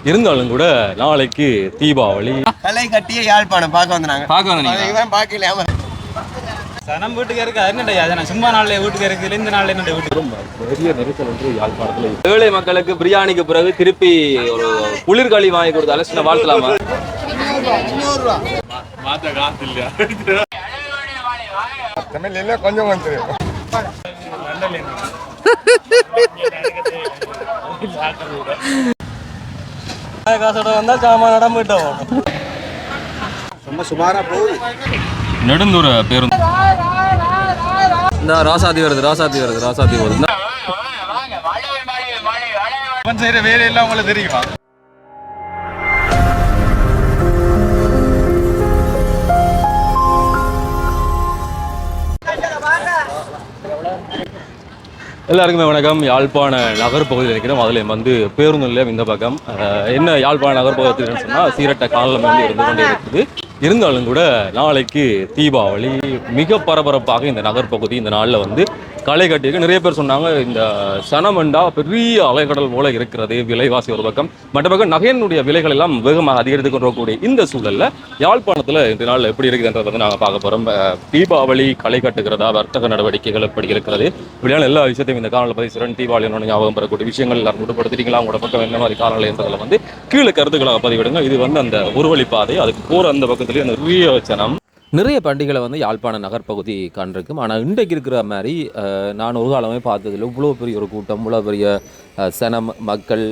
இருந்தாலும் கூட நாளைக்கு தீபாவளி. கலை கட்டிய யாழ்ப்பாணம் பார்க்க வந்தாங்க. பார்க்கல சனம் வீட்டுக்கு இருக்கு என்னடா சும்மா நாள்ல வீட்டுக்கு இருக்கு இந்த நாள்ல என்ன வீட்டுக்கு பெரிய நெரிசல் வந்து யாழ்ப்பாணத்துல. ஏழை மக்களுக்கு பிரியாணிக்கு பிறகு திருப்பி ஒரு குளிர்காலி வாங்கி கொடுத்தாலும் சின்ன வாழ்த்தலாமா? கொஞ்சம் வந்து காசோட வந்தா சாமான நடந்துட்டோம். ரொம்ப சுமாரா போகுது. நெடுந்தூர பேருந்து இந்த ராசாதி வருது. செய்யற வேலையெல்லாம் உங்களுக்கு தெரியுமா? எல்லாருக்குமே வணக்கம். யாழ்ப்பாண நகர் பகுதியில் இருக்கிறோம். அதில் வந்து பேருந்து நிலையம் இந்த பக்கம். என்ன யாழ்ப்பாண நகர் பகுதியில் சொன்னால் சீரட்ட காலம் வந்து இருந்து கொண்டே இருக்குது. இருந்தாலும் கூட நாளைக்கு தீபாவளி மிக பரபரப்பாக இந்த நகர்பகுதி இந்த நாளில் வந்து களை கட்டியிருக்கு. நிறைய பேர் சொன்னாங்க இந்த சனமண்டா பெரிய அலைக்கடல் போல இருக்கிறது, விலைவாசி ஒரு பக்கம், மற்ற பக்கம் நகையினுடைய விலைகள் எல்லாம் வேகமாக அதிகரித்து கொண்டிருக்கக்கூடிய இந்த சூழலில் யாழ்ப்பாணத்தில் இந்த நாளில் எப்படி இருக்குதுன்றதை வந்து நாங்கள் பார்க்க போகிறோம். தீபாவளி களை கட்டுகிறதா, வர்த்தக நடவடிக்கைகள் எப்படி இருக்கிறது, இப்படியான எல்லா விஷயத்தையும் இந்த காணொலியில் பதிவு செய்கிறேன். தீபாவளியோட ஞாபகம் பெறக்கூடிய விஷயங்கள் எல்லாரும் உட்படுத்திட்டீங்களா, உங்களோட பக்கம் என்ன மாதிரி காரணங்கள் என்றதில் வந்து கீழே கருத்துக்களாக பதிவிடுங்க. இது வந்து அந்த ஒரு வழிப்பாதை, அதுக்கு போகிற அந்த பக்கத்துலேயே நிறைய வச்சனம் நிறைய பண்டிகைகளை வந்து யாழ்ப்பாண நகர்பகுதி காண்றிருக்கும். ஆனால் இன்றைக்கு இருக்கிற மாதிரி நான் ஒரு காலமே பார்த்ததில்லை. இவ்வளோ பெரிய ஒரு கூட்டம், இவ்வளோ பெரிய சனம் மக்கள்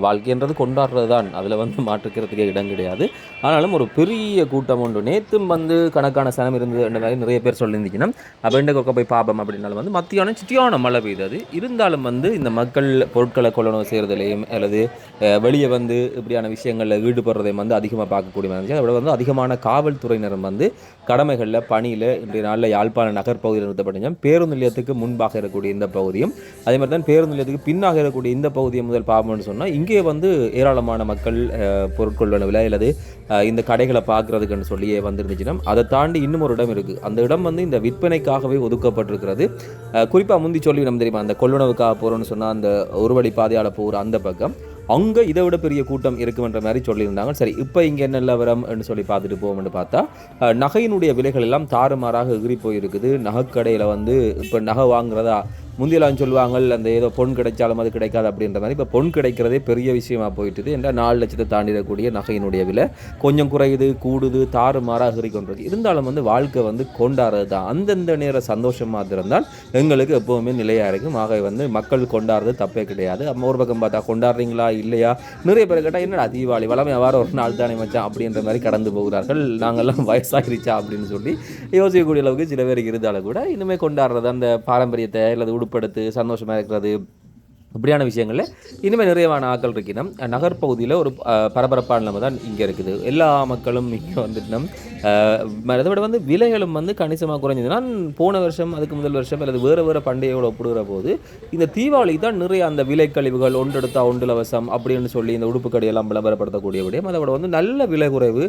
வாழ்க்கைன்றது கொண்டாடுறது தான், அதில் வந்து மாற்றுக்கிறதுக்கே இடம் கிடையாது. ஆனாலும் ஒரு பெரிய கூட்டம் உண்டு. நேற்றும் வந்து கணக்கான சனம் இருந்தது என்ற மாதிரி நிறைய பேர் சொல்லியிருந்துச்சுன்னா அப்போ இன்றைக்கு போய் பாபம் அப்படின்னாலும் வந்து மத்தியானம் சிட்டியான மழை பெய்தது. இருந்தாலும் வந்து இந்த மக்கள் பொருட்களை கொள்ளணும் செய்கிறதுலையும் அல்லது வெளியே வந்து இப்படியான விஷயங்களில் ஈடுபடுறதையும் வந்து அதிகமாக பார்க்கக்கூடிய மாதிரி இருந்துச்சு. அதோட வந்து அதிகமான காவல்துறையினரும் வந்து கடமைகளில் பணியில் இன்றைய நாளில் யாழ்ப்பாண நகர்பகுதியில் நிறுத்தப்பட்டீங்க. பேருந்து நிலையத்துக்கு முன்பாக இருக்கக்கூடிய இந்த பகுதியும் அதே மாதிரி தான் பேருந்து நிலையத்துக்கு பின்னாக இருக்கக்கூடிய இந்த பகுதியை முதல் பார்ப்போம்னு சொன்னால் இங்கே வந்து ஏராளமான மக்கள் பொருட்கொள்ள விலை அல்லது இந்த கடைகளை பார்க்குறதுக்குன்னு சொல்லியே வந்துருந்துச்சுன்னா அதை தாண்டி இன்னும் ஒரு இடம் இருக்குது. அந்த இடம் வந்து இந்த விற்பனைக்காகவே ஒதுக்கப்பட்டிருக்கிறது. குறிப்பாக முந்தி சொல்லி நம்ம தெரியுமா, அந்த கொள்ளுணவுக்காக போகிறோன்னு சொன்னால் அந்த ஒரு வழி பாதையால் போகிற அந்த பக்கம் அங்கே இதை விட பெரிய கூட்டம் இருக்குன்ற மாதிரி சொல்லியிருந்தாங்க. சரி, இப்போ இங்கே என்ன நிலவரம்னு சொல்லி பார்த்துட்டு போவோம்னு பார்த்தா நகையினுடைய விலைகள் எல்லாம் தாறுமாறாக எகிரி போயிருக்குது. நகைக்கடையில் வந்து இப்போ நகை வாங்குறதா முந்தியெல்லாம் சொல்லுவாங்க, அந்த ஏதோ பொன் கிடைச்சாலும் அது கிடைக்காது அப்படின்ற மாதிரி இப்போ பொன் கிடைக்கிறதே பெரிய விஷயமா போயிட்டுது. என்ற 4 லட்சத்தை தாண்டிடக்கூடிய நகையினுடைய விலை கொஞ்சம் குறையுது, கூடுது, தாறுமாறாக எகிரிக்கொண்டிருக்கு. இருந்தாலும் வந்து வாழ்க்கை வந்து கொண்டாடுறது தான். அந்தந்த நேர சந்தோஷம் மாத்திரம்தான் எங்களுக்கு எப்போவுமே நிலையாக இருக்கும். ஆக வந்து மக்கள் கொண்டாடுறது தப்பே கிடையாது. நம்ம ஒரு பக்கம் பார்த்தா கொண்டாடுறீங்களா இல்லையா, நிறைய பேர் கேட்டால் என்னடா தீபாவளி வளமையாக வார ஒரு நாள் தானே மச்சான் அப்படின்ற மாதிரி கடந்து போகிறார்கள். நாங்கள்லாம் வயசாகிருச்சா அப்படின்னு சொல்லி யோசிக்கக்கூடிய அளவுக்கு சில பேருக்கு இருந்தாலும் கூட இனிமேல் கொண்டாடுறது அந்த பாரம்பரியத்தை அல்லது உடுப்படுத்து சந்தோஷமாக இருக்கிறது இப்படியான விஷயங்களில் இனிமேல் நிறையவான ஆக்கள் இருக்கணும். நகர்பகுதியில் ஒரு பரபரப்பான நிலைமை தான் இங்கே இருக்குது. எல்லா மக்களும் இங்கே வந்துட்டோம். அதை விட வந்து விலைகளும் வந்து கணிசமாக குறைஞ்சது. நான் போன வருஷம் அதுக்கு முதல் வருஷம் அல்லது வேறு பண்டிகையோடு ஒப்பிடுகிற போது இந்த தீபாவளிக்கு தான் நிறைய அந்த விலை கழிவுகள் ஒன்றெடுத்தா ஒன்றிலவசம் அப்படின்னு சொல்லி இந்த உடுப்பு கடையெல்லாம் விளம்பரப்படுத்தக்கூடிய விடையும் அதை விட வந்து நல்ல விலை குறைவு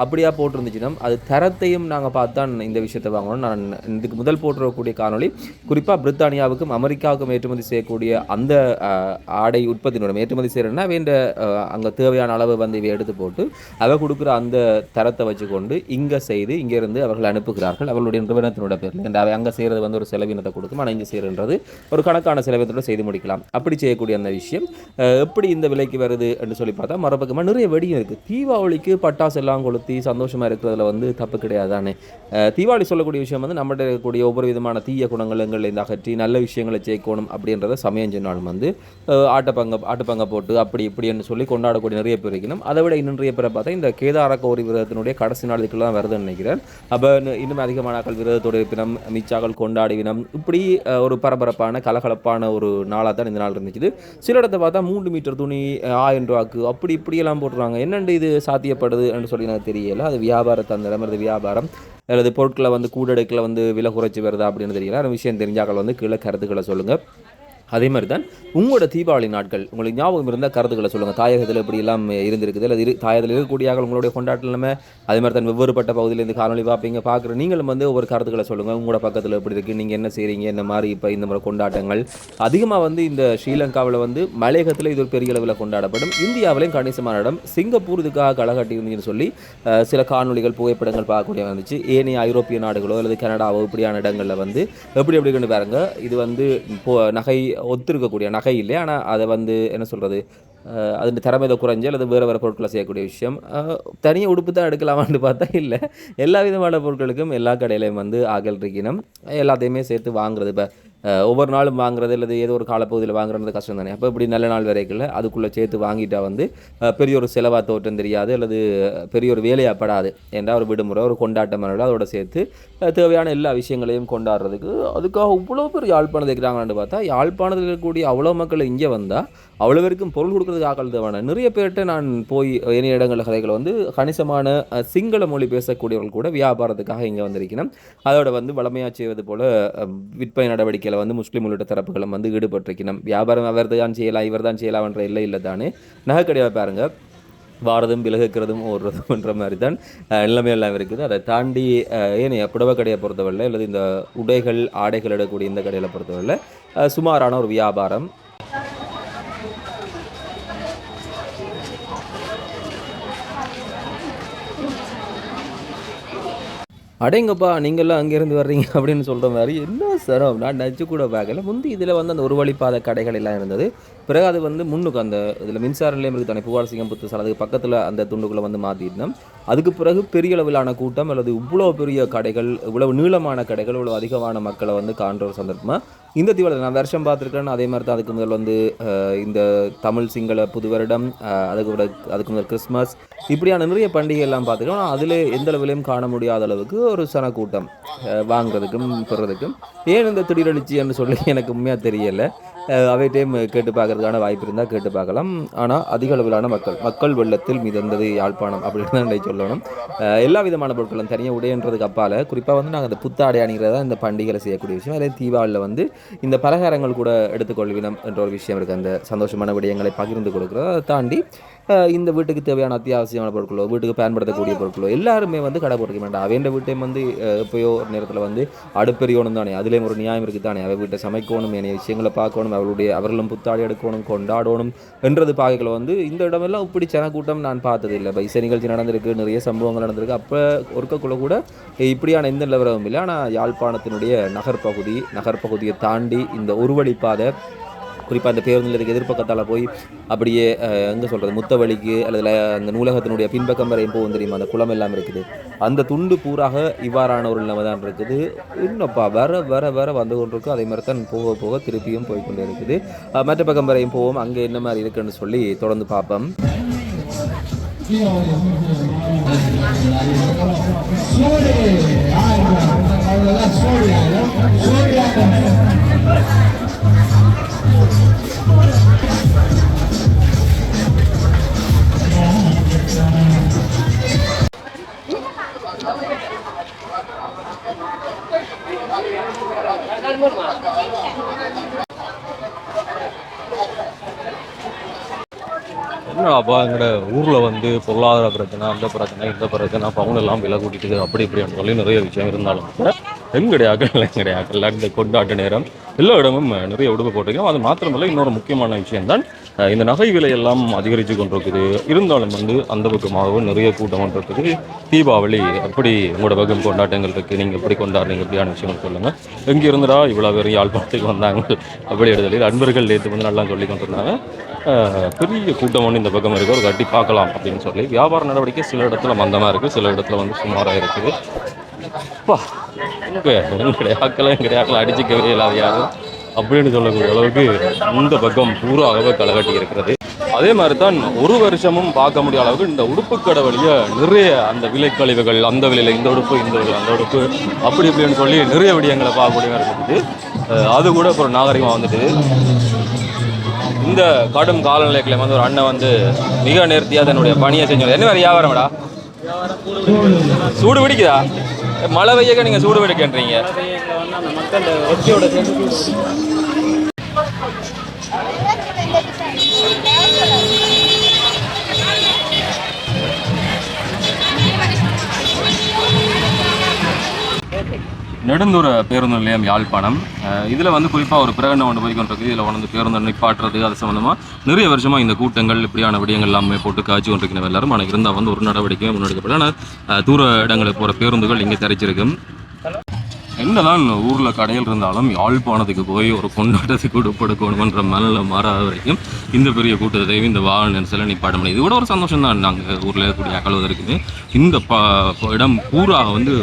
அப்படியா போட்டிருந்துச்சுன்னா அது தரத்தையும் நாங்கள் பார்த்து தான் இந்த விஷயத்தை வாங்கணும். நான் இதுக்கு முதல் போட்டுறக்கூடிய காணொலி குறிப்பாக பிரித்தானியாவுக்கும் அமெரிக்காவுக்கும் ஏற்றுமதி செய்யக்கூடிய அந்த ஆடை உற்பத்தியினுடைய ஏற்றுமதி செய்கிறேன்னா வேண்ட அங்கே தேவையான அளவு வந்து இவை எடுத்து போட்டு அதை கொடுக்குற அந்த தரத்தை வச்சுக்கொண்டு இங்கே செய்து இங்கேருந்து அவர்கள் அனுப்புகிறார்கள் அவர்களுடைய நிறுவனத்தினோட பேரில். அவை அங்கே செய்கிறது வந்து ஒரு செலவினத்தை கொடுக்கும், ஆனால் இங்கே செய்கிறன்றது ஒரு கணக்கான செலவினத்தோடு செய்து முடிக்கலாம். அப்படி செய்யக்கூடிய அந்த விஷயம் எப்படி இந்த விலைக்கு வருது என்று சொல்லி பார்த்தா மறுபக்கமாக நிறைய வெடியும் இருக்குது. தீபாவளிக்கு பட்டாசு எல்லாம் கொளுத்தி சந்தோஷமாக இருக்கிறதுல வந்து தப்பு கிடையாது தானே. தீபாவளி சொல்லக்கூடிய விஷயம் வந்து நம்மகிட்ட இருக்கக்கூடிய ஒவ்வொரு விதமான தீய குணங்கள் எங்களில் அகற்றி நல்ல விஷயங்களை சேர்க்கணும் அப்படின்றத சமயம் சொன்னால் வந்து ஆட்டுப்பங்க போட்டு அப்படி இப்படின்னு சொல்லி கொண்டாடக்கூடிய நிறைய பேர் இருக்கணும். அதை விட இன்னும் நிறைய பேரை பார்த்தா இந்த கேதார கௌரி விரதத்தினுடைய கடைசி நாளுக்குலாம் வருதுன்னு நினைக்கிறேன். அப்போ இன்னும் அதிகமான ஆக்கள் விரதத்தோடு இருப்பினம், மிச்சாக்கள் கொண்டாடிவினம், இப்படி ஒரு பரபரப்பான கலகலப்பான ஒரு நாளாக தான் இந்த நாள் இருந்துச்சு. சில இடத்தை பார்த்தா 3 மீட்டர் துணி 1000 ரூபாய்க்கு அப்படி இப்படியெல்லாம் போட்டுருவாங்க. என்னென்று இது சாத்தியப்படுது என்று சொல்லி எனக்கு தெரியலை. அது வியாபார தந்திரம், அது வியாபாரம் அல்லது பொருட்களை வந்து கூடடுக்கில் வந்து விலை குறைச்சி வருதா அப்படின்னு தெரியல. அந்த விஷயம் தெரிஞ்சாக்கள் வந்து கீழே கருத்துக்களை சொல்லுங்கள். அதே மாதிரி தான் உங்களோட தீபாவளி நாட்கள் உங்களுக்கு ஞாபகம் இருந்தால் கருத்துக்களை சொல்லுங்கள். தாயகத்தில் இப்படி எல்லாம் இருந்திருக்குது இல்லை தாயகத்தில் இருக்கக்கூடிய உங்களுடைய கொண்டாட்டம் அதே மாதிரி தான் வெவ்வேறுபட்ட பகுதியிலேருந்து காணொலி பார்க்குற நீங்களும் வந்து ஒவ்வொரு கருத்துக்களை சொல்லுங்கள். உங்களோட பக்கத்தில் எப்படி இருக்குது, நீங்கள் என்ன செய்கிறீங்க, என்ன மாதிரி இப்போ இந்த மாதிரி கொண்டாட்டங்கள் அதிகமாக வந்து இந்த ஸ்ரீலங்காவில் வந்து மலையகத்தில் இது ஒரு பெரிய அளவில் கொண்டாடப்படும். இந்தியாவிலையும் கணிசமான இடம் சிங்கப்பூர் இதுக்காக களகாட்டி இருந்துச்சுன்னு சொல்லி சில காணொலிகள் புகைப்படங்கள் பார்க்கக்கூடிய வந்துச்சு. ஏனைய ஐரோப்பிய நாடுகளோ அல்லது கனடாவோ இப்படியான இடங்களில் வந்து எப்படி கொண்டு பாருங்க. இது வந்து நகை ஒத்திருக்கக்கூடிய நகை இல்லை, ஆனால் அதை வந்து என்ன சொல்கிறது, அது திறமையை குறைஞ்சி அல்லது வேறு பொருட்களை செய்யக்கூடிய விஷயம். தனியாக உடுப்பு தான் எடுக்கலாமான்னு பார்த்தா இல்லை, எல்லா விதமான பொருட்களுக்கும் எல்லா கடையிலையும் வந்து ஆகல் இருக்கணும். எல்லாத்தையுமே சேர்த்து வாங்குறது. இப்போ ஒவ்வொரு நாளும் வாங்குறது அல்லது ஏதோ ஒரு காலப்பகுதியில் வாங்குறது கஷ்டம் தானே. அப்போ இப்படி நல்ல நாள் வரைக்கும் அதுக்குள்ளே சேர்த்து வாங்கிட்டா வந்து பெரிய ஒரு செலவாக தோட்டம் தெரியாது அல்லது பெரிய ஒரு வேலையாகப்படாது. ஏன்னா ஒரு விடுமுறை ஒரு கொண்டாட்டம் அதோட சேர்த்து தேவையான எல்லா விஷயங்களையும் கொண்டாடுறதுக்கு அதுக்காக இவ்வளோ பேர் யாழ்ப்பாணத்தை இருக்கிறாங்கன்னு பார்த்தா யாழ்ப்பாணத்தில் இருக்கக்கூடிய அவ்வளோ மக்கள் இங்கே வந்தால் அவ்வளோ பேருக்கும் பொருள் கொடுக்குறதுக்கு ஆக்கள் தேவையான நிறைய பேர்கிட்ட நான் போய் இணைய இடங்களில் கதைகளை வந்து கணிசமான சிங்கள மொழி பேசக்கூடியவர்கள் கூட வியாபாரத்துக்காக இங்கே வந்திருக்கணும். அதோட வந்து வளமையாக செய்வது போல் விற்பனை நடவடிக்கையில் வந்து முஸ்லீம் உள்ளிட்ட தரப்புகளும் வந்து ஈடுபட்டிருக்கணும். வியாபாரம் அவர் தான் செய்யலாம் இவர் தான் செய்யலாம்ன்ற இல்லை தானே. நகைக்கடையாக பாருங்கள், வாரதும் விலகுக்கிறதும் ஓடுறதும்ன்ற மாதிரி தான் நிலைமையெல்லாம் இருக்குது. அதை தாண்டி ஏனைய புடவை கடையை பொறுத்தவரை அல்லது இந்த உடைகள் ஆடைகள் எடுக்கக்கூடிய இந்த கடையில் பொறுத்தவரை சுமாரான ஒரு வியாபாரம். அடேங்கப்பா நீங்கள்லாம் அங்கேருந்து வர்றீங்க அப்படின்னு சொல்கிற மாதிரி என்ன சார் நான் நினச்சி கூட பார்க்கல. முந்தி இதில் வந்து அந்த ஒரு வழிப்பாதை கடைகள் எல்லாம் இருந்தது. பிறகு அது வந்து முன்னுக்கு அந்த இதில் மின்சார நிலையம் இருக்குது தானே, புகார்சிங்கம் புத்து அதுக்கு பக்கத்தில் அந்த துண்டுக்குள்ளே வந்து மாற்றிட்டோம். அதுக்கு பிறகு பெரிய அளவிலான கூட்டம் அல்லது இவ்வளோ பெரிய கடைகள், இவ்வளவு நீளமான கடைகள், இவ்வளோ அதிகமான மக்களை வந்து காண்ற ஒரு சந்தர்ப்பமாக இந்த தீபாவளி நான் வருஷம் பார்த்துருக்கேன். அதே மாதிரி தான் அதுக்கு முதல் வந்து இந்த தமிழ் சிங்கள புது வருடம், அதுக்கு முதல் கிறிஸ்மஸ், இப்படியான நிறைய பண்டிகை எல்லாம் பார்த்துருக்கோம். அதில் எந்த அளவிலையும் காண முடியாத அளவுக்கு ஒரு சன கூட்டம் வாங்குறதுக்கும் பெறுறதுக்கும். ஏன் இந்த திடீரெழுச்சி என்று சொல்லி எனக்கு உண்மையாக தெரியலை. அவை டைம் கேட்டு பார்க்கறதுக்கான வாய்ப்பு இருந்தால் கேட்டு பார்க்கலாம். ஆனால் அதிக அளவிலான மக்கள் வெள்ளத்தில் மிதந்தது யாழ்ப்பாணம் அப்படின்னு தான் சொல்லணும். எல்லா விதமான பொருட்களும் தனியாக உடையன்றதுக்கு அப்பால் குறிப்பாக வந்து நாங்கள் அந்த புத்தாடை அணிகிறதா இந்த பண்டிகையில் செய்யக்கூடிய விஷயம். அதே தீபாவளியில் வந்து இந்த பலகாரங்கள் கூட எடுத்துக்கொள்வினம் என்ற ஒரு விஷயம் இருக்குது. அந்த சந்தோஷமான விடயங்களை பகிர்ந்து கொடுக்குறோம். அதை தாண்டி இந்த வீட்டுக்கு தேவையான அத்தியாவசியமான பொருட்களோ வீட்டுக்கு பயன்படுத்தக்கூடிய பொருட்களோ எல்லாருமே வந்து கடை போட்டுக்க வேண்டாம். அவைண்ட வீட்டையும் வந்து எப்போயோ ஒரு நேரத்தில் வந்து அடுப்பெரியணும் தானே, அதுலேயும் ஒரு நியாயம் இருக்குது தானே. அவை வீட்டை சமைக்கணும், என்னைய விஷயங்களை பார்க்கணும், அவர்களும் புத்தாடி எடுக்கணும், கொண்டாடணும் என்றது பாகைகளை வந்து இந்த இடமெல்லாம் இப்படி கூட்டம் நான் பார்த்தது இல்லை. இப்போ இசை நிகழ்ச்சி நடந்திருக்கு, நிறைய சம்பவங்கள் நடந்திருக்கு. அப்போ ஒருக்கக்குள்ள கூட இப்படியான எந்த நிலவரமும் இல்லை. ஆனால் யாழ்ப்பாணத்தினுடைய நகர்பகுதியை தாண்டி இந்த ஒரு வழிப்பாதை குறிப்பாக அந்த பேருந்து நிலையத்துக்கு எதிர்ப்பக்கத்தால் போய் அப்படியே எங்கே சொல்கிறது முத்தவழிக்கு அல்லது அந்த நூலகத்தினுடைய பின்பக்கம் வரையும் போகும் தெரியுமா, அந்த குளம் எல்லாம் இருக்குது. அந்த துண்டு பூராக இவ்வாறான ஒரு நிலைமை தான் இருக்குது. இன்னப்பா வர வந்து கொண்டு இருக்கும். அதே மாதிரி தான் போக திருப்பியும் போய்கொண்டே இருக்குது. மற்ற பக்கம் வரையும் போவோம், அங்கே என்ன மாதிரி இருக்குன்னு சொல்லி தொடர்ந்து பார்ப்போம். அப்போ எங்களோட ஊரில் வந்து பொருளாதார பிரச்சனை, அந்த பிரச்சனை, இந்த பிரச்சனை, பவுன் எல்லாம் விலை கூட்டிட்டு அப்படி இப்படின்னு சொல்லி நிறைய விஷயம் இருந்தாலும் கூட எங்கடையாக்கள் இந்த கொண்டாட்ட நேரம் எல்லா இடமும் நிறைய உடுப்பு போட்டிருக்கோம். அது மாத்திரமில்லை, இன்னொரு முக்கியமான விஷயம்தான் இந்த நகை விலையெல்லாம் அதிகரித்து கொண்டிருக்குது. இருந்தாலும் வந்து அந்த பக்கமாகவும் நிறைய கூட்டம் கொண்டிருக்குது. தீபாவளி அப்படி உங்களோட பக்கம் கொண்டாட்டங்கள் இருக்குது, நீங்கள் எப்படி கொண்டாடுறீங்க எப்படியான விஷயங்கள் சொல்லுங்கள். எங்கே இருந்துடா இவ்வளோ பேர் யாழ்ப்பாணத்துக்கு வந்தாங்க அப்படி எடுத்ததில் அன்பர்கள் நேற்று வந்து நல்லா சொல்லி கொண்டிருந்தாங்க. பெரிய கூட்டம் ஒன்று இந்த பக்கம் இருக்குது, ஒரு கட்டி பார்க்கலாம் அப்படின்னு சொல்லி. வியாபார நடவடிக்கை சில இடத்துல மந்தமாக இருக்குது, சில இடத்துல வந்து சுமாராக இருக்குது. எங்கடையாக்களை அடிச்சுக்கவே இல்லாத யாரும் அப்படின்னு சொல்லக்கூடிய அளவுக்கு இந்த பக்கம் பூராகவே களகட்டி இருக்கிறது. அதே மாதிரி தான் ஒரு வருஷமும் பார்க்க முடியாத அளவுக்கு இந்த உடுப்பு கடை வழியை நிறைய அந்த விலைக்கழிவுகள், அந்த விலையில் இந்த உடுப்பு இந்த விலை அந்த உடுப்பு அப்படி இப்படின்னு சொல்லி நிறைய விடயங்களை பார்க்கக்கூடிய இருக்குது. அது கூட அப்புறம் நாகரிகமாக வந்துட்டு இந்த கடும் காலநிலைகளை வந்து ஒரு அண்ணன் வந்து மிக நேர்த்தியாக தன்னுடைய பணியை செஞ்சு. என்ன மாதிரி வியாபாரம்டா? சூடு பிடிக்குதா? மழை வெய்யக்க நீங்கள் சூடு பிடிக்கின்றீங்க. நெடுந்தூர பேருந்து நிலையம் யாழ்ப்பாணம். இதில் வந்து குறிப்பாக ஒரு பிரகடனம் ஒன்று போய் கொண்டிருக்கு. இதில் வந்து பேருந்து நிப்பாட்டுறது அது சம்மந்தமாக நிறைய வருஷமாக இந்த கூட்டங்கள் இப்படியான விடயங்கள் எல்லாமே போட்டு காய்ச்சி கொண்டிருக்கிற எல்லாரும். ஆனால் இருந்தால் வந்து ஒரு நடவடிக்கையும் முன்னெடுக்கப்படும். ஆனால் தூர இடங்களுக்கு போகிற பேருந்துகள் இங்கே தரிச்சிருக்கும். என்னதான் ஊரில் கடையில் இருந்தாலும் யாழ்ப்பாணத்துக்கு போய் ஒரு கொண்டாட்டத்துக்கு உட்படுக்கணுமன்ற மனநிலை மாறாத வரைக்கும் இந்த பெரிய கூட்டத்தையும் இந்த வாகன நெரிசலை நிப்பாட்ட முடியும். இது கூட ஒரு சந்தோஷம் தான். நாங்கள் ஊரில் இருக்கக்கூடிய அகழ்வதற்குமே இந்த இடம் பூராக வந்து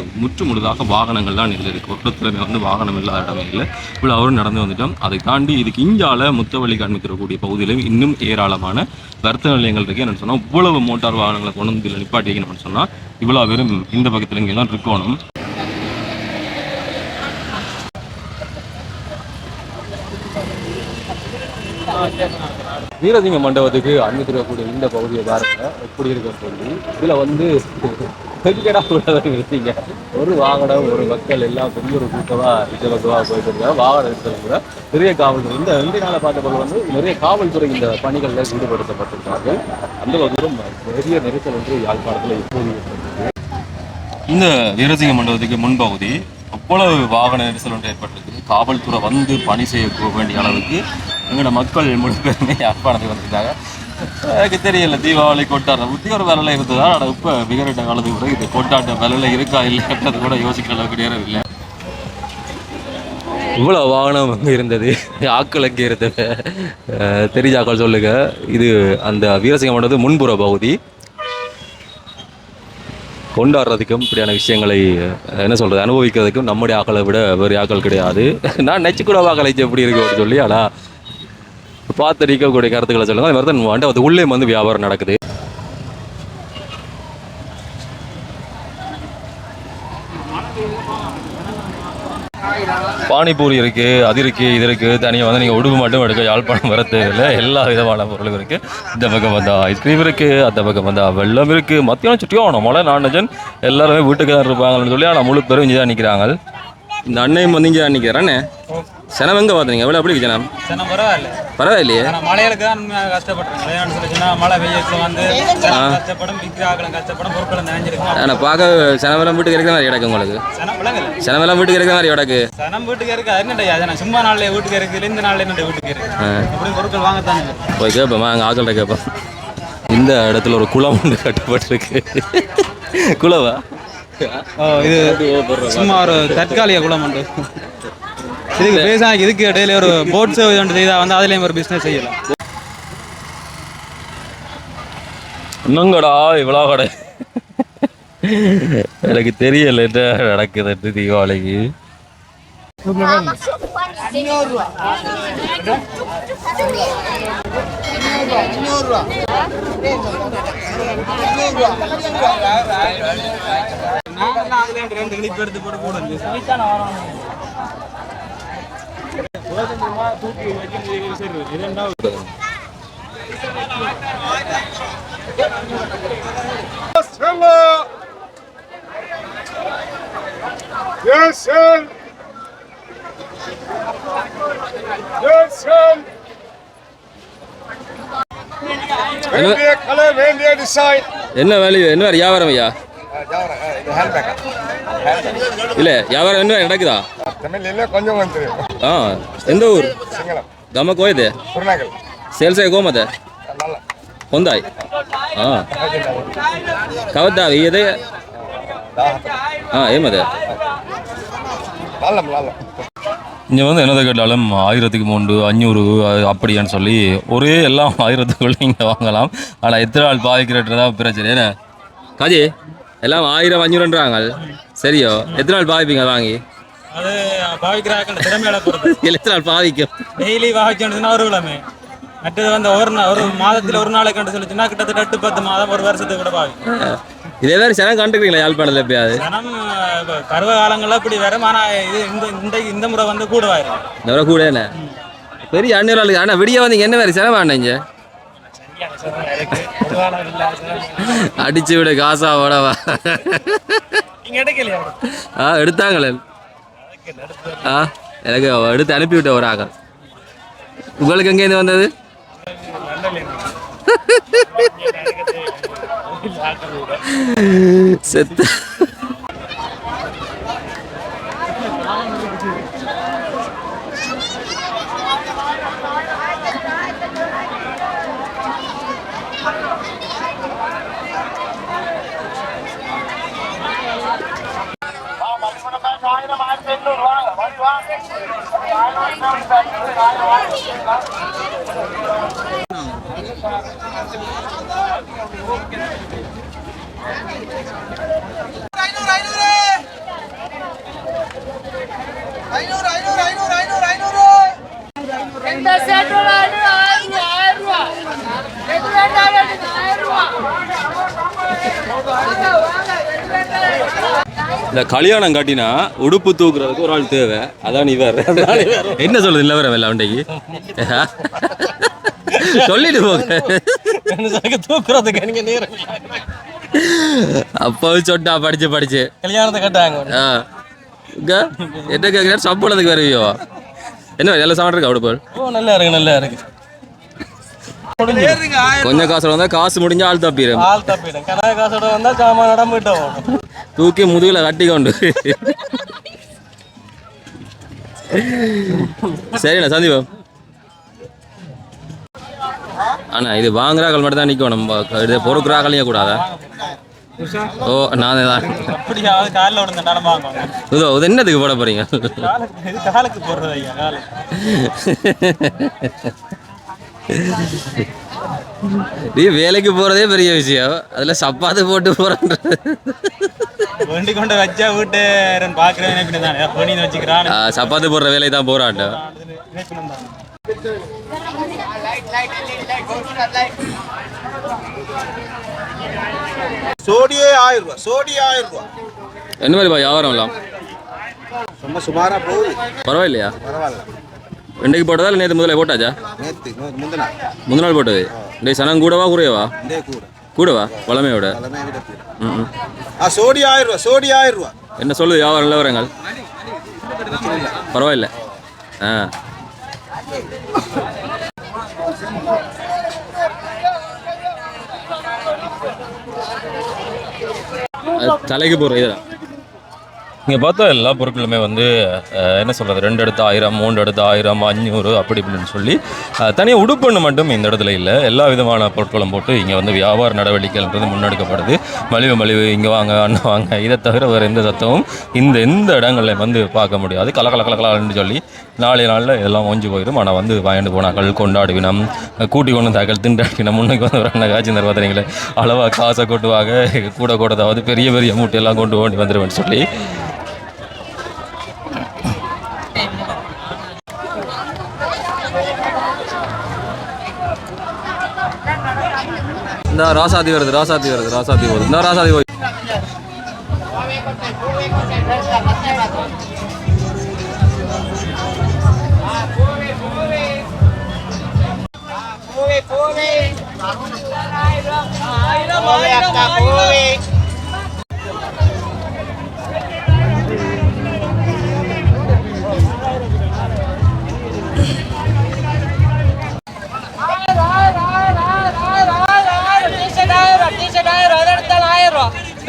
முழுதாக வாகனங்கள் தான் இல்லை இருக்குது. ஒருத்தருமே வந்து வாகனம் இல்லாத இடமே இல்லை. இவ்வளோ அவரும் நடந்து வந்துட்டோம். அதை தாண்டி இதுக்கு இஞ்சால முத்தவள்ளி காண்பிக்கிறக்கூடிய பகுதியிலும் இன்னும் ஏராளமான வர்த்தக நிலையங்கள் இருக்குது. என்னென்னு சொன்னால் இவ்வளவு மோட்டார் வாகனங்களை கொண்டு வந்து இதில் நிப்பாட்டி வைக்கணும்னு சொன்னால் இவ்வளோ வெறும் இந்த பக்கத்தில் இங்கெல்லாம் இருக்கணும். வீரசிங்க மண்டபத்துக்கு அனுமதிக்கக்கூடிய இந்த பகுதியை பாருங்க எப்படி இருக்குன்னு சொல்லி. இதில் வந்து இருக்கீங்க ஒரு வாகனம் ஒரு மக்கள் எல்லாம் பெரிய ஒரு கூட்டமாக இந்த பக்கமாக போயிட்டு இருக்காங்க. வாகன நெரிசல் கூட நிறைய காவல்துறை இந்த 2 நாளை பார்த்தபோது வந்து நிறைய காவல்துறை இந்த பணிகளில் ஈடுபடுத்தப்பட்டிருக்கார்கள். அந்த வகையிலும் பெரிய நெரிசல் ஒன்று யாழ்ப்பாணத்தில் இப்போது இந்த வீரசிங்க மண்டபத்துக்கு முன்பகுதி அவ்வளவு வாகன நெரிசல் ஒன்று ஏற்பட்டிருக்கு. காவல்துறை வந்து பணி செய்ய வேண்டிய அளவுக்கு எங்களோட மக்கள் முழு பேருமே யாழ்ப்பாணத்துக்கு வந்துட்டாங்க. எனக்கு தெரியல தீபாவளி கொண்டாடுற புத்தி ஒரு வேலையில் இருந்ததா. ஆனால் இப்போ விகரட்ட காலத்துக்கு கூட இது கொண்டாட்ட வேலையில் இருக்கா இல்லைன்றது கூட யோசிக்கிற அளவுக்கு நேரம் இல்லை. இவ்வளோ வாகனம் அங்கே இருந்தது, ஆக்கள் அங்கே இருந்தது தெரிஞ்சாக்கள் சொல்லுங்க. இது அந்த வீரசிங்க மண்டபத்து முன்புற பகுதி. கொண்டாடுறதுக்கும் இப்படியான விஷயங்களை என்ன சொல்கிறது அனுபவிக்கிறதுக்கும் நம்முடைய ஆக்களை விட வேறு ஆக்கள் கிடையாது. நான் நெச்சுக்கூட வாக்களிச்சு எப்படி இருக்கு அப்படின்னு சொல்லி ஆனால் பார்த்து இருக்கக்கூடிய கருத்துக்களை சொல்லுங்கள். அது மாதிரி தான் மண்டபத்து உள்ளே வந்து வியாபாரம் நடக்குது. பானிபூரி இருக்குது, அது இருக்குது, இது இருக்குது. தனியாக வந்து நீங்கள் உடுப்பு மட்டும் எடுக்க யாழ்ப்பாணம் வர தேவையில்லை. எல்லா விதமான பொருளும் இருக்குது. இந்த பக்கம் வந்தால் ஐஸ்கிரீம் இருக்குது, அந்த பக்கம் வந்தால் வெள்ளம் இருக்குது. மத்தியானம் சுட்டியும் மழை நான்ஜன் எல்லாருமே வீட்டுக்கு தான் இருப்பாங்கன்னு சொல்லி ஆனால் முழு பேரும் இங்கே தான் நிற்கிறாங்க. இந்த அன்னையும் வந்து இங்கே தான் நிற்கிறேன்னே. சனம் எங்கே பார்த்தீங்க? எவ்வளோ எப்படி ஜனம்? சனம் பரவாயில்ல, பரவாயில்லையே. மழைகளுக்கு தான் கஷ்டப்பட்டுருங்க. மழையான்னு சொல்லிச்சுன்னா மழை வெய்யத்தில் வந்து கஷ்டப்படும், விற்கிறாங்களும் கஷ்டப்படும், பொருட்களும் நினைஞ்சிருக்கு. ஆனால் பார்க்க சனமெல்லாம் வீட்டுக்கு இருக்கிற மாதிரி கிடக்கு உங்களுக்கு. சனமெல்லாம் வீட்டுக்கு இருக்கிற மாதிரி கிடக்கு. சனம் வீட்டுக்கு இருக்கு. அது என்னடா சும்மா நாளில் வீட்டுக்கு இருக்குது, இந்த நாளில் என்னுடைய வீட்டுக்கு இருக்கு. இப்படி பொருட்கள் வாங்கத்தானே போய் கேட்போமா அங்கே ஆக்கள்கிட்ட கேட்போம். இந்த இடத்துல ஒரு குளம் ஒன்று கட்டப்பட்டிருக்கு. குளவா? இது சும்மா ஒரு தற்காலிக குளம் உண்டு. இதுக்கு பேசாங்க. இதுக்கு இடையில ஒரு போட் சேவை ஒன்று செய்தால் வந்து அதுலேயும் ஒரு பிஸ்னஸ் செய்யலாம். இன்னங்கடா இவ்வளோ கடை எனக்கு தெரியல என்ன நடக்குது தீபாவளிக்கு. Yes, sir. Yes, sir. வேண்டிய கலர், வேண்டிய டிசைன். என்ன வேல்யூ? என்ன வியாபாரம் ஐயா? இல்லை வியாபாரம் என்ன நடக்குதா? தமிழ்ல கொஞ்சம் வந்து. எந்த ஊர்? சிங்களம். கம கோயதே? குருநாகல். ಸೇಲ್ಸೆ ಗೋಮತೆ ಹೊಂದಾಯ್ ಕವದ್ದ ಇದೆ ஏமது இங்கே வந்து என்னதை கேட்டாலும் 1000 500 அப்படியான்னு சொல்லி ஒரே எல்லாம் 1000க்குள்ளே இங்கே வாங்கலாம். ஆனால் எத்தனை நாள் பாதிக்கிறதுதான் தான் பிரச்சனை. என்ன காஜி எல்லாம் 1000 500ன்றாங்க. சரியோ எத்தனை நாள் பாதிப்பீங்க வாங்கி? அது பாவிக்கிறாங்க திறமையில பொறுத்து. எத்தனை நாள் பாதிக்கும்? டெய்லி பாவிச்சோன்னா ஒரு கிழமை. மற்றது வந்து ஒரு மாதத்தில் ஒரு நாளை கண்டு சொல்லிச்சுன்னா கிட்டத்தட்ட 8-10 மாதம் ஒரு வருஷத்துக்கு கூட பாவிக்கும். இதே மாதிரி சனம் கண்டுக்கிறீங்களா யாழ்ப்பாணத்தில் எப்பயாவது? சனம் பருவ காலங்களில் இப்படி வரும். ஆனால் இது இந்த முறை வந்து கூடவாயிரும். இந்த முறை கூட என்ன பெரிய அந்நியர். ஆனால் விடிய வந்து என்ன மாதிரி சனம் வேண்டாங்க அடிச்சு விட காசா ஓடவா எடுத்தாங்களே. எனக்கு எடுத்து அனுப்பிவிட்ட ஒரு ஆக. உங்களுக்கு எங்கேருந்து வந்தது? செத்த இந்த கல்யாணம் காட்டினா உடுப்பு தூக்குறதுக்கு ஒரு ஆள் தேவை. அதான் இவர் என்ன சொல்றது இல்லை வர வெள்ள வண்டைக்கு சொல்லிட்டு போங்க தூக்குறதுக்கு எனக்கு நேரம் அப்பவே சொட்டா படிச்சு கல்யாணத்தை கட்டாங்க. என்ன கேட்குறேன் சம்பளத்துக்கு வருவியோ என்ன எல்லாம் சாப்பிட்ருக்கு அவ்வளோ ஓ நல்லா இருக்கு கொஞ்சம் காசு வந்தா காசு முடிஞ்ச ஆள் தப்பிடும். ஆள் தப்பிடும். கனக காசோட வந்தா சாமான நடந்துட்டோம். தூக்கி முதுகுல கட்டி கொண்டு சரிண்ணா சந்தீபம். அண்ணா இது வாங்குறாக்கள் மட்டும் தான் நிற்கும். நம்ம இது பொறுக்குறாக்களையே கூடாதா? ஓ நான் தான் அப்படியாவது காலில் விழுந்த நடமாங்க. இதோ இது என்னதுக்கு போட போறீங்க? காலுக்கு போடுறது ஐயா காலு. நீ வேலைக்கு போறதே பெரிய விஷயம், அதுல சப்பாத்து போட்டு போறேன். வண்டி கொண்டு வச்சா வீட்டு பாக்குறேன் வச்சுக்கிறான். சப்பாத்து போடுற வேலை தான் போறான். சோடியே 1000 ரூபாய், சோடி 1000 ரூபாய். என்ன மாதிரி பா வியாபாரம் எல்லாம் ரொம்ப சுமாரா போகுது. பரவாயில்லையா? பரவாயில்ல. இன்றைக்கு போட்டதா இல்லை நேற்று முதல்ல போட்டாச்சா? நேற்று முந்தின நாள் போட்டது. இன்றைக்கு சனம் கூடவா குறையவா? கூடவா வளமையோட? சோடி 1000 ரூபாய், சோடி 1000 ரூபாய். என்ன சொல்லுது வியாபாரம் நிலவரங்கள்? பரவாயில்ல. தலைக்கு போடுற இதெல்லாம் இங்கே பார்த்தா எல்லா பொருட்களுமே வந்து என்ன சொல்கிறது 2 எடுத்து 1000, 3 எடுத்து 1000, 500 அப்படி இப்படின்னு சொல்லி தனியாக உடுப்புன்னு மட்டும் இந்த இடத்துல இல்லை. எல்லா விதமான பொருட்களும் போட்டு இங்கே வந்து வியாபார நடவடிக்கைன்றது முன்னெடுக்கப்படுது. மலிவு இங்கே வாங்க அண்ணன் வாங்க, இதை தவிர வேறு எந்த சத்தமும் எந்த இடங்களில் வந்து பார்க்க முடியாது. கலக்கலன்னு சொல்லி நாளைய நாளில் எல்லாம் ஒஞ்சி போயிடும். ஆனால் வந்து வாங்கிட்டு போனாக்கள் கொண்டாடுவினம், கூட்டி கொண்டு தாக்கள் திண்டாடிவினம். முன்னைக்கு வந்து ஒரு அண்ணன் காய்ச்சி பார்த்தீங்களே அளவாக காசை கொட்டுவாங்க, கூடதாவது பெரிய மூட்டையெல்லாம் கொண்டு ஓடி வந்துடுவேன்னு சொல்லி இந்த ராசாதி வருது போகுது. இந்த ராசாதி போய்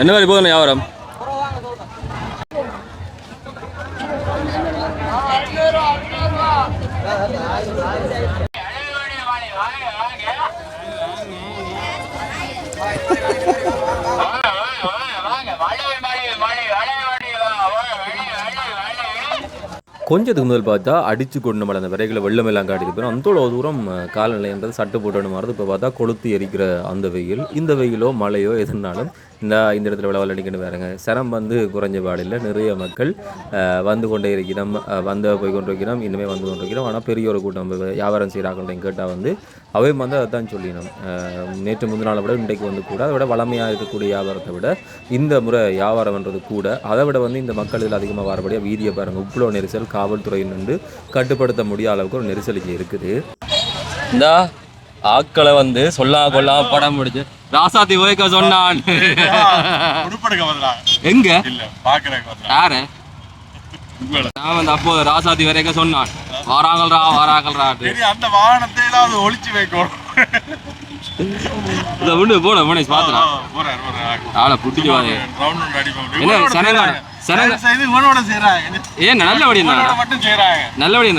என்ன மாதிரி போதும் வியாபாரம்? கொஞ்சத்துக்கு முதல் பார்த்தா அடித்து கொண்டு மழை அந்த விரைகளை வெள்ளமெல்லாம் காட்டிட்டு போயிடும். அந்தோட தூரம் காலநிலைன்றது சட்டு போட்டு மாறுது. இப்போ பார்த்தா கொளுத்து எரிக்கிற அந்த வெயில், இந்த வெயிலோ மழையோ எதுனாலும் இந்த இடத்துல விளவலடிக்கணும் வேறுங்க. சிரம் வந்து குறைஞ்ச பாடில்லை. நிறைய மக்கள் வந்து கொண்டே இருக்கிறோம், போய் கொண்டு வைக்கிறோம், இன்னுமே வந்து கொண்டு வைக்கிறோம். ஆனால் பெரிய ஒரு கூட்டம் வியாபாரம் செய்கிறாங்கள்டையும் கேட்டால் வந்து அவை வந்து அதைத்தான் சொல்லினோம். நேற்று முந்தினால விட இன்றைக்கு வந்து கூட அதை விட வளமையாக இருக்கக்கூடிய வியாபாரத்தை விட இந்த முறை வியாபாரம்ன்றது கூட. அதை விட வந்து இந்த மக்கள் இதில் அதிகமாக வரபடியாக வீதியை பாருங்கள். இவ்வளோ நெரிசல் காவல்துறையின் வந்து கட்டுப்படுத்த முடியாத அளவுக்கு ஒரு நெரிசலுக்கு இருக்குது. இந்த ஆக்களை வந்து கொல்லாம படம் முடிச்சு ராசாத்தி ஓய்க்க சொன்னான். எங்க யாரு நான் வந்து அப்போ ராசாத்தி வரைக்க சொன்னான் வாராங்கள்ரா அந்த வாகனத்தை எல்லாம் ஒளிச்சு வைக்கணும். போன பாத்துறான் ஆளை புட்டிக்கு வாங்க. ஏன் நல்லபடி நல்லபடி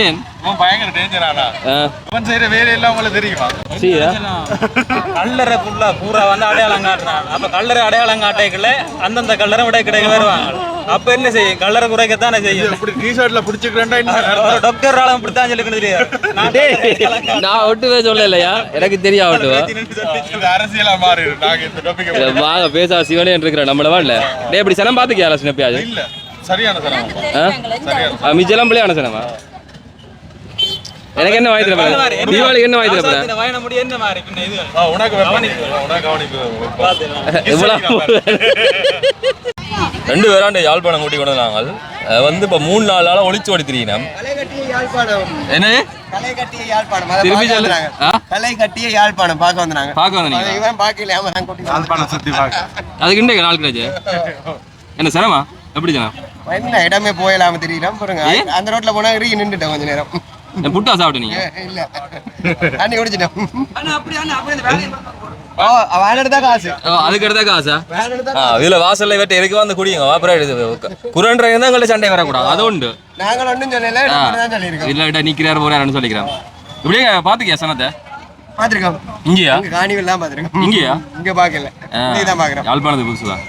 ஏன் பயங்கர டேஞ்சரானா செய்யற வேலையெல்லாம் உங்களுக்கு தெரியுமா? கல்லறை பூரா வந்து அடையாளம் காட்டுறாங்க. அப்ப கல்லறை அடையாளம் காட்டைக்குள்ள அந்தந்த கல்லறை விட கிடைக்க வருவாங்க. அப்ப என்ன செய்யும் கலரை குறைக்கத்தானே செய்யும் இப்படி டிஷர்ட்ல பிடிச்சிக்கிறேன்டா ஒரு டாக்டர் ஆளும் இப்படித்தான் சொல்லிக்கணும் நான் ஒட்டுவே சொல்ல இல்லையா எனக்கு தெரியா ஒட்டுவா அரசியலா மாறிடு நாங்க இந்த டாபிக் வாங்க பேசா சிவனே இருக்கிற நம்மளவா இல்ல டே இப்படி சனம் பாத்துக்கியா எப்பயாவது இல்ல சரியான சனம் மிச்சலாம் பிள்ளையான சனமா எனக்கு என்ன வாங்கி தரப்ப தீபாவளிக்கு என்ன வாங்கி தரப்ப வாங்கின முடியும் என்ன மாதிரி இது உனக்கு கவனிப்பு ரெண்டு பேராண்டு யாழ்ப்பாணம் கூட்டி கொண்டு நாங்கள் வந்து இப்போ 3-4 நாளாக ஒளிச்சு ஓடி திரியினோம் என்ன கலை கட்டிய யாழ்ப்பாணம் திருப்பி சொல்லு. கலை கட்டிய யாழ்ப்பாணம் பார்க்க வந்தாங்க பார்க்க வந்தீங்க இவன் பார்க்கல அவன் கூட்டி யாழ்ப்பாணம் சுத்தி பார்க்க அதுக்கு இன்றைக்கு நாள் கிடையாது என்ன சனமா எப்படி ஜனம் என்ன இடமே போயலாம தெரியல பாருங்க அந்த ரோட்ல போனா இறுகி நின்றுட்டேன் கொஞ்ச நேரம் புட்டா சாப்பிட்டு நீங்க இல்ல தண்ணி குடிச்சிட்டோம் ஓ அவன் எடுத்தா காசு அதுக்கு எடுத்தா காசா இதுல வாசல்ல வெட்ட எதுக்கு வந்து குடிங்க அப்புறம் குரன்ற இருந்தா உங்கள்ட்ட சண்டை வரக்கூடாது அது உண்டு நாங்கள் ஒன்றும் சொல்லல தான் சொல்லியிருக்கோம் இல்ல நிக்கிறாரு போறாருன்னு சொல்லிக்கிறேன் இப்படியே பாத்துக்கியா சனத்தை பார்த்துருக்கோம் இங்கேயா இங்க காணிவெல்லாம் பார்த்துருக்கோம் இங்கேயா இங்க பார்க்கல நீ தான் பார்க்குறோம் யாழ்ப்பாணத்து புதுசு தான்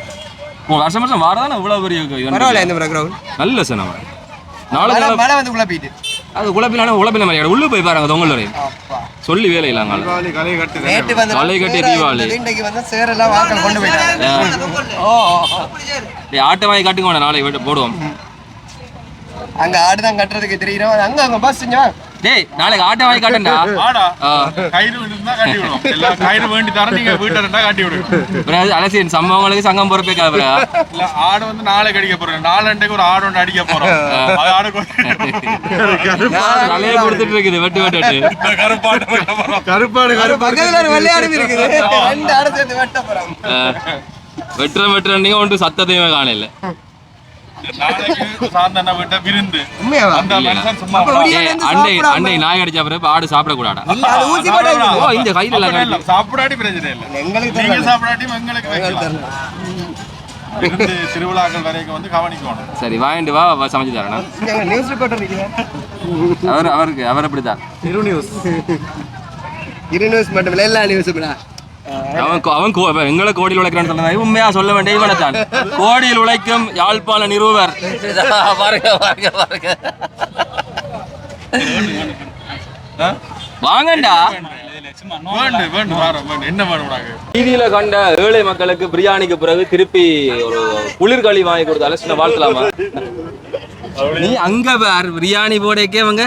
வருஷம் வாரதானே இவ்வளவு பெரிய event. பரவாயில்ல இந்த கிரவுண்ட் நல்ல சனம் நாளைக்கு மழை வந்து குழப்பிட்டு அது குழப்பிலான குழப்பில மாதிரி உள்ள போய் பாருங்க தொங்கல் சொல்லி வேலை இல்லாங்க கலை கட்டு நேற்று வந்து கலை கட்டிய தீபாவளி. இன்னைக்கு வந்து சேரெல்லாம் வாக்கல் கொண்டு போயிட்டாங்க ஆட்டை வாங்கி காட்டுங்க நாளைக்கு வீட்டு போடுவோம் அங்க ஆடுதான் கட்டுறதுக்கு தெரியும் அங்க அங்க பஸ் செஞ்சா டேய் நாளைக்கு ஆட்டை வாங்கி காட்டுண்டா ஆடா கயிறு வேண்டியிருந்தா கட்டி விடும் எல்லாம் கயிறு வேண்டி தர நீங்க வீட்டை இருந்தா கட்டி விடும் அலசியன் சம்பவங்களுக்கு சங்கம் பொறுப்பே காப்புறா இல்ல ஆடு வந்து நாளைக்கு அடிக்க போறோம் நாலண்டைக்கு ஒரு ஆடு ஒன்று அடிக்க போறோம் அது ஆடு தலையை கொடுத்துட்டு இருக்குது வெட்டு வெட்டு கருப்பாடு பக்கத்துல ஒரு வெள்ளையாடு இருக்குது ரெண்டு ஆடு சேர்த்து வெட்ட போறோம் வெட்டுற நீங்க ஒன்று சத்தத்தையுமே காணல நாளைக்கு சாந்தன வீட்டை விருந்து உண்மையாவா அந்த மனுஷன் சும்மா அண்டை நாய் அடிச்ச பிறகு ஆடு சாப்பிடக்கூடாடா அது ஊசி போட்டா ஓ இந்த கையில எல்லாம் சாப்பிடாட்டி பிரச்சனை இல்லை எங்களுக்கு நீங்க தெரியல சாப்பிடாட்டி எங்களுக்கு வைக்கலாம் விருந்து திருவிழாக்கள் வரைக்கும் வந்து கவனிக்கணும் சரி வாங்கிட்டு வா சமைச்சு தரேன் எங்க நியூஸ் ரிப்போர்ட்டர் இருக்கீங்க அவர் அப்படிதான் இரு நியூஸ் மட்டும் இல்ல எல்லா நியூஸும் அவன் எங்களை கோடியில் உழைக்கிறான்னு சொன்னது உண்மையா சொல்ல வேண்டிய இவனைத்தான் கோடியில் உழைக்கும் யாழ்ப்பாண நிறுவர் வாங்கண்டா என்ன பண்ணுறாங்க வீதியில கண்ட ஏழை மக்களுக்கு பிரியாணிக்கு பிறகு திருப்பி ஒரு குளிர்களி வாங்கி கொடுத்தால சின்ன வாழ்த்தலாமா நீ அங்க பார் பிரியாணி போடக்கே அவங்க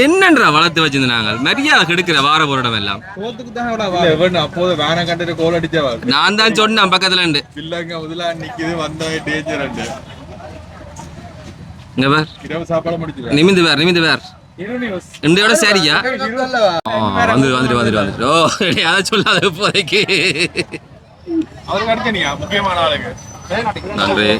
என்னன்றா வளர்த்து வச்சிருந்தாங்க மரியாதை கெடுக்கிற வார போராட்டம் எல்லாம் அப்போது வேன கண்டிட்டு கோல் அடிச்சவா நான் தான் சொன்னேன் பக்கத்துல இருந்து இல்லங்க முதல்ல நிக்குது வந்த டேஞ்சர் இங்க பார் இரவு சாப்பாடு முடிச்சு நிமிந்து வேர் இன்றையோட சரியா வந்துட்டு ஓ அதை சொல்லாத இப்போதைக்கு அவருக்கு அடிச்சனியா முக்கியமான ஆளுங்க நன்றி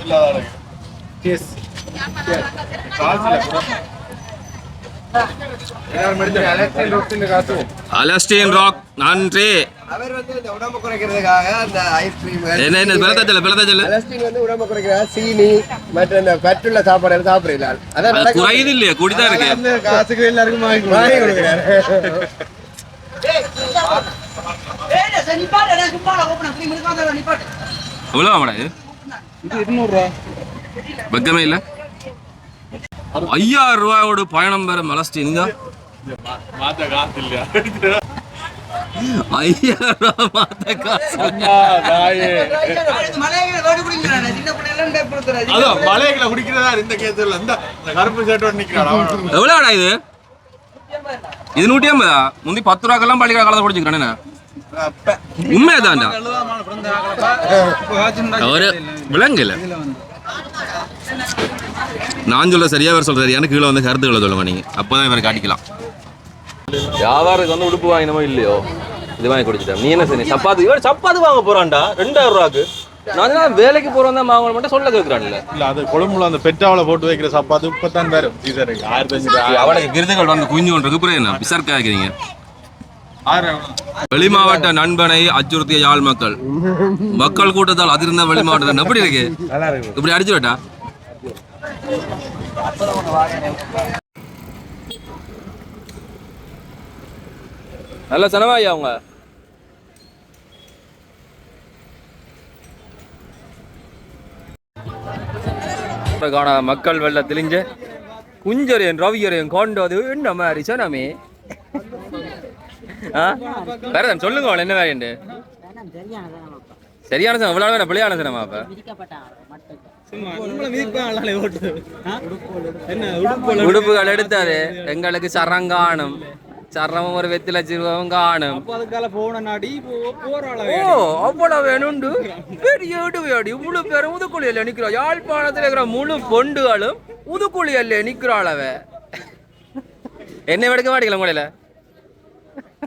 அலஸ்டீன் ராக் நன்றி அவர் வந்து இந்த உடம்பு குறைக்கிறதுக்காக அந்த ஐஸ்கிரீம் என்ன பிளத்தச்சல அலஸ்டின் வந்து உடம்பு குறைக்கிறதா சீனி மற்ற இந்த பற்றுள்ள சாப்பாடு சாப்பிடல அதான் குறையுது இல்லையா குடிதான் இருக்கு காசுக்கு எல்லாருக்கும் வாங்கி கொடுக்குறாரு எவ்வளோ ஆமாடா இது 200 பக்கமே இல்லை 5000 ரூபாயோட பயணம் பெற மலஸ்டீன் தான் மாத்த காசு இல்லையா 5000 ரூபாய் மாத்த காசு அதான் மலைகளை குடிக்கிறதா இந்த கேத்துல இந்த கருப்பு சட்டோட நிக்கிறான் எவ்வளோடா இது 150 முந்தி 10 ரூபாய்க்கெல்லாம் பள்ளிக்கூட காலத்தை குடிச்சுக்கிறேன் உண்மையாதான்டா ஒரு விலங்குல நான் சொல்ல சரியா அவர் சொல்றாரு எனக்கு கீழே வந்து கருத்துக்களை சொல்லுங்க நீங்க அப்பதான் இவரை காட்டிக்கலாம் வியாபாரத்துக்கு வந்து உடுப்பு வாங்கினமோ இல்லையோ இது வாங்கி குடிச்சிட்டேன் நீ என்ன சரி சப்பாத்து இவர் சப்பாத்து வாங்க போறான்டா 2000 ரூபாய்க்கு நான் வேலைக்கு போறோம் தான் வாங்க மட்டும் சொல்ல கேட்கிறான்ல இல்ல அது கொழும்புல அந்த பெட்டாவில போட்டு வைக்கிற சாப்பாடு இப்பதான் வரும் சீசருக்கு 1500 அவனுக்கு விருதுகள் வந்து குஞ்சு கொண்டு இருக்கு என்ன பிசர்க்கா இருக்கிறீங்க 6 வெளி மாவட்ட நண்பனை அச்சுறுத்திய யாழ் மக்கள் கூட்டத்தால் அதிர்ந்த வெளி மாவட்டத்தில் எப்படி இருக்கு இப்படி அடிச்சு விட்டா நல்ல சனவாயா அவங்க காண மக்கள் வெள்ள தெளிஞ்ச குஞ்சரையும் ரவியரையும் கொண்டது என்ன மாதிரி சனமே வேறதான் சொல்லுங்க என்ன வேறு சரியான சனம் இவ்வளவு பிள்ளையான சனமா அப்ப உடுப்புகள் எடுத்தாரு எங்களுக்கு சரங்காணும் சரமும் ஒரு வெத்தில சிறுவம் காணும் அவ்வளவு வேணுண்டு பெரிய இடுவையாடி முழு பேரும் உதுக்குழியல்ல நிக்கிறோம் யாழ்ப்பாணத்துல இருக்கிற முழு பொண்டுகளும் உதுக்குழியல்ல நிக்கிறாளவ என்ன எடுக்க மாட்டீங்களா உங்களையில